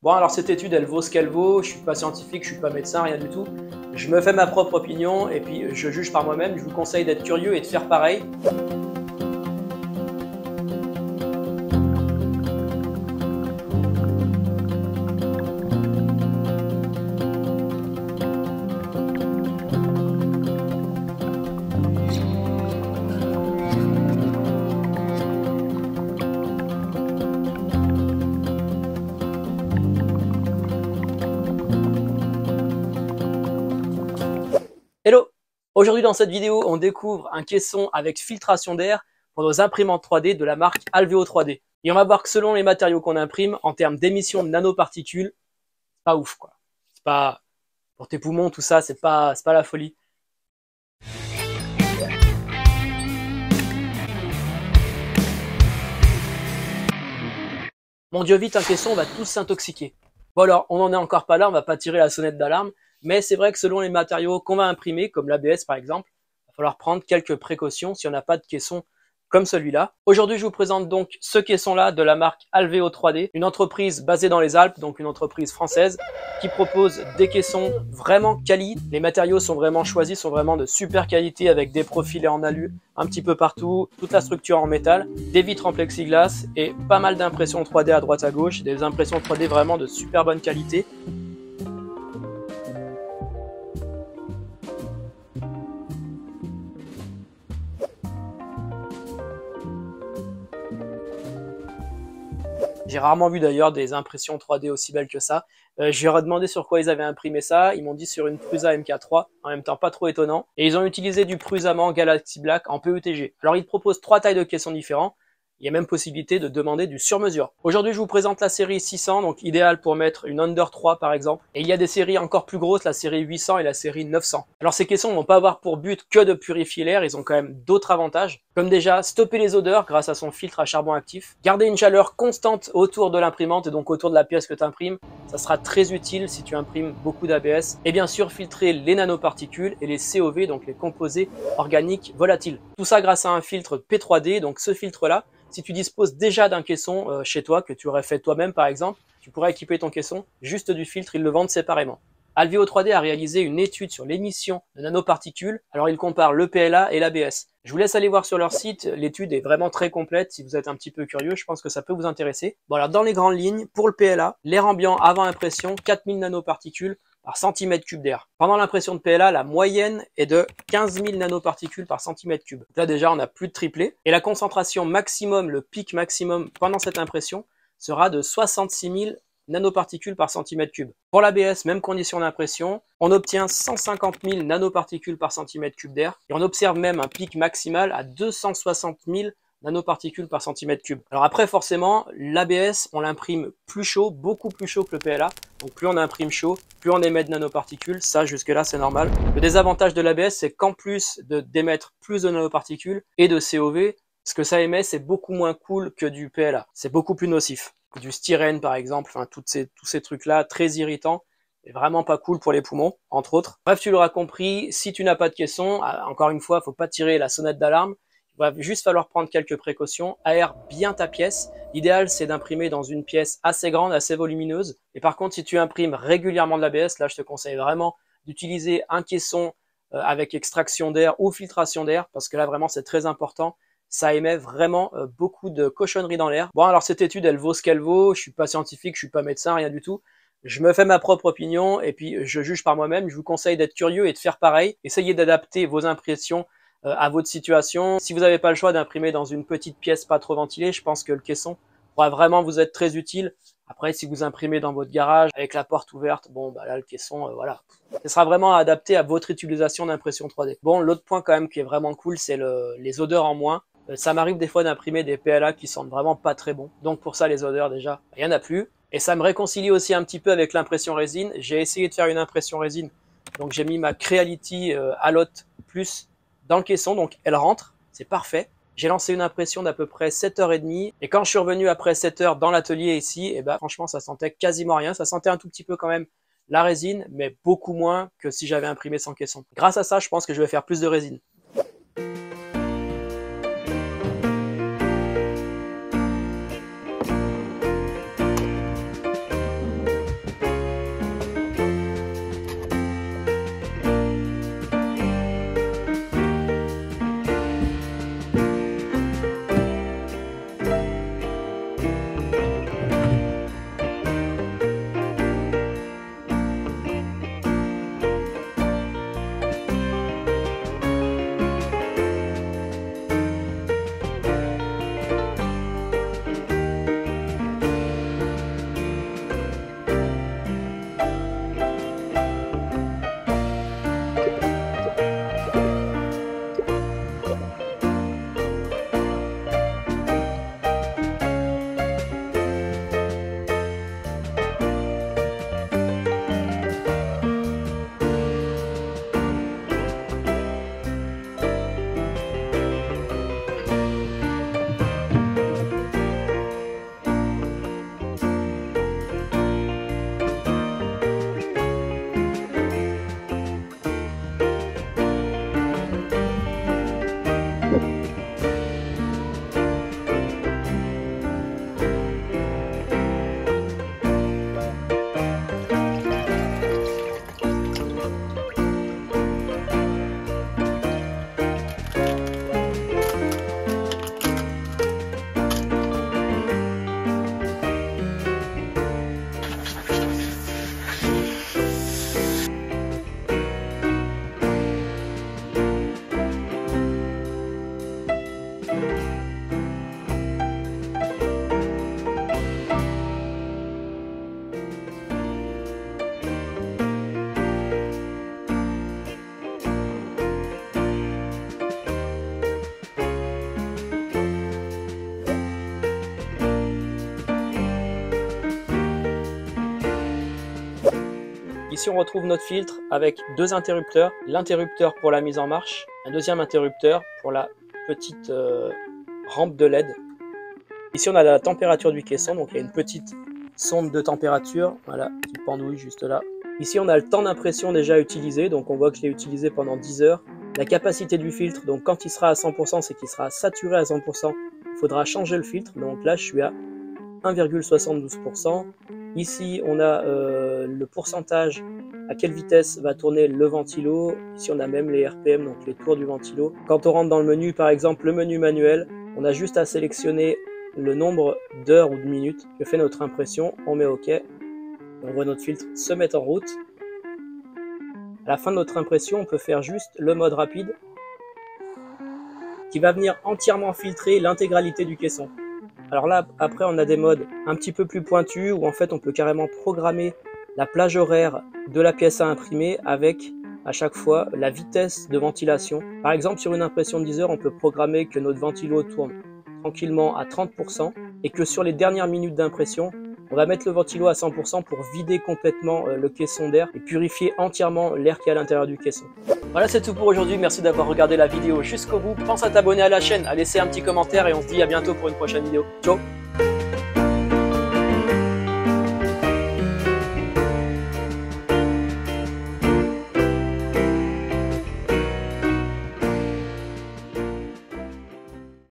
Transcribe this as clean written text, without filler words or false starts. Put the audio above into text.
Bon, alors cette étude, elle vaut ce qu'elle vaut, je suis pas scientifique, je suis pas médecin, rien du tout. Je me fais ma propre opinion et puis je juge par moi-même. Je vous conseille d'être curieux et de faire pareil. Hello! Aujourd'hui dans cette vidéo, on découvre un caisson avec filtration d'air pour nos imprimantes 3D de la marque Alveo 3D. Et on va voir que selon les matériaux qu'on imprime, en termes d'émissions de nanoparticules, c'est pas ouf quoi. C'est pas pour tes poumons, tout ça, c'est pas la folie. Mon Dieu, vite un caisson, on va tous s'intoxiquer. Bon alors, on n'en est encore pas là, on va pas tirer la sonnette d'alarme, mais c'est vrai que selon les matériaux qu'on va imprimer, comme l'ABS par exemple, il va falloir prendre quelques précautions si on n'a pas de caisson comme celui-là. Aujourd'hui, je vous présente donc ce caisson-là de la marque Alveo 3D, une entreprise basée dans les Alpes, donc une entreprise française, qui propose des caissons vraiment quali. Les matériaux sont vraiment choisis, sont vraiment de super qualité avec des profilés en alu un petit peu partout, toute la structure en métal, des vitres en plexiglas et pas mal d'impressions 3D à droite à gauche, des impressions 3D vraiment de super bonne qualité. J'ai rarement vu d'ailleurs des impressions 3D aussi belles que ça. Je leur ai demandé sur quoi ils avaient imprimé ça. Ils m'ont dit sur une Prusa MK3, en même temps pas trop étonnant. Et ils ont utilisé du Prusaman Galaxy Black en PETG. Alors ils proposent 3 tailles de caissons différents. Il y a même possibilité de demander du sur-mesure. Aujourd'hui, je vous présente la série 600, donc idéal pour mettre une Under 3 par exemple. Et il y a des séries encore plus grosses, la série 800 et la série 900. Alors ces caissons ne vont pas avoir pour but que de purifier l'air, ils ont quand même d'autres avantages. Comme déjà, stopper les odeurs grâce à son filtre à charbon actif. Garder une chaleur constante autour de l'imprimante et donc autour de la pièce que tu imprimes. Ça sera très utile si tu imprimes beaucoup d'ABS. Et bien sûr, filtrer les nanoparticules et les COV, donc les composés organiques volatiles. Tout ça grâce à un filtre P3D, donc ce filtre-là, si tu disposes déjà d'un caisson chez toi, que tu aurais fait toi-même par exemple, tu pourrais équiper ton caisson juste du filtre, ils le vendent séparément. Alveo 3D a réalisé une étude sur l'émission de nanoparticules, alors ils comparent le PLA et l'ABS. Je vous laisse aller voir sur leur site, l'étude est vraiment très complète, si vous êtes un petit peu curieux, je pense que ça peut vous intéresser. Bon alors dans les grandes lignes, pour le PLA, l'air ambiant avant impression, 4000 nanoparticules par centimètre cube d'air. Pendant l'impression de PLA, la moyenne est de 15 000 nanoparticules par centimètre cube. Là déjà, on a plus de triplé. Et la concentration maximum, le pic maximum pendant cette impression sera de 66 000 nanoparticules par centimètre cube. Pour l'ABS, même condition d'impression, on obtient 150 000 nanoparticules par centimètre cube d'air. Et on observe même un pic maximal à 260 000 nanoparticules par centimètre cube. Alors après, forcément, l'ABS, on l'imprime plus chaud, beaucoup plus chaud que le PLA. Donc plus on imprime chaud, plus on émet de nanoparticules. Ça, jusque-là, c'est normal. Le désavantage de l'ABS, c'est qu'en plus d'émettre plus de nanoparticules et de COV, ce que ça émet, c'est beaucoup moins cool que du PLA. C'est beaucoup plus nocif. Du styrène, par exemple, enfin, tous ces trucs-là, très irritants. C'est vraiment pas cool pour les poumons, entre autres. Bref, tu l'auras compris, si tu n'as pas de caisson, encore une fois, faut pas tirer la sonnette d'alarme. Il va juste falloir prendre quelques précautions, aère bien ta pièce. L'idéal, c'est d'imprimer dans une pièce assez grande, assez volumineuse. Et par contre, si tu imprimes régulièrement de l'ABS, là, je te conseille vraiment d'utiliser un caisson avec extraction d'air ou filtration d'air, parce que là, vraiment, c'est très important. Ça émet vraiment beaucoup de cochonneries dans l'air. Bon, alors cette étude, elle vaut ce qu'elle vaut. Je suis pas scientifique, je suis pas médecin, rien du tout. Je me fais ma propre opinion et puis je juge par moi-même. Je vous conseille d'être curieux et de faire pareil. Essayez d'adapter vos impressions à votre situation. Si vous n'avez pas le choix d'imprimer dans une petite pièce pas trop ventilée, je pense que le caisson pourra vraiment vous être très utile. Après, si vous imprimez dans votre garage avec la porte ouverte, bon, bah là, le caisson, voilà. Ce sera vraiment adapté à votre utilisation d'impression 3D. Bon, l'autre point quand même qui est vraiment cool, c'est les odeurs en moins. Ça m'arrive des fois d'imprimer des PLA qui sentent vraiment pas très bon. Donc pour ça, les odeurs, déjà, il n'y en a plus. Et ça me réconcilie aussi un petit peu avec l'impression résine. J'ai essayé de faire une impression résine. Donc j'ai mis ma Creality Alot Plus dans le caisson, donc elle rentre, c'est parfait. J'ai lancé une impression d'à peu près 7h30 et quand je suis revenu après 7h dans l'atelier ici, et ben franchement ça sentait quasiment rien, ça sentait un tout petit peu quand même la résine, mais beaucoup moins que si j'avais imprimé sans caisson. Grâce à ça, je pense que je vais faire plus de résine. ici on retrouve notre filtre avec deux interrupteurs. L'interrupteur pour la mise en marche, un deuxième interrupteur pour la petite rampe de LED. Ici on a la température du caisson, donc il y a une petite sonde de température, voilà, qui pendouille juste là. Ici on a le temps d'impression déjà utilisé, donc on voit que je l'ai utilisé pendant 10 heures. La capacité du filtre, donc quand il sera à 100%, c'est qu'il sera saturé à 100%, il faudra changer le filtre, donc là je suis à 1,72%. Ici on a le pourcentage, à quelle vitesse va tourner le ventilo. Ici on a même les RPM, donc les tours du ventilo. Quand on rentre dans le menu, par exemple le menu manuel, on a juste à sélectionner le nombre d'heures ou de minutes que fait notre impression, on met OK, et on voit notre filtre se mettre en route. À la fin de notre impression, on peut faire juste le mode rapide qui va venir entièrement filtrer l'intégralité du caisson. Alors là, après, on a des modes un petit peu plus pointus où en fait, on peut carrément programmer la plage horaire de la pièce à imprimer avec à chaque fois la vitesse de ventilation. Par exemple, sur une impression de 10 heures, on peut programmer que notre ventilo tourne tranquillement à 30% et que sur les dernières minutes d'impression, on va mettre le ventilo à 100% pour vider complètement le caisson d'air et purifier entièrement l'air qui est à l'intérieur du caisson. Voilà, c'est tout pour aujourd'hui. Merci d'avoir regardé la vidéo jusqu'au bout. Pense à t'abonner à la chaîne, à laisser un petit commentaire et on se dit à bientôt pour une prochaine vidéo. Ciao!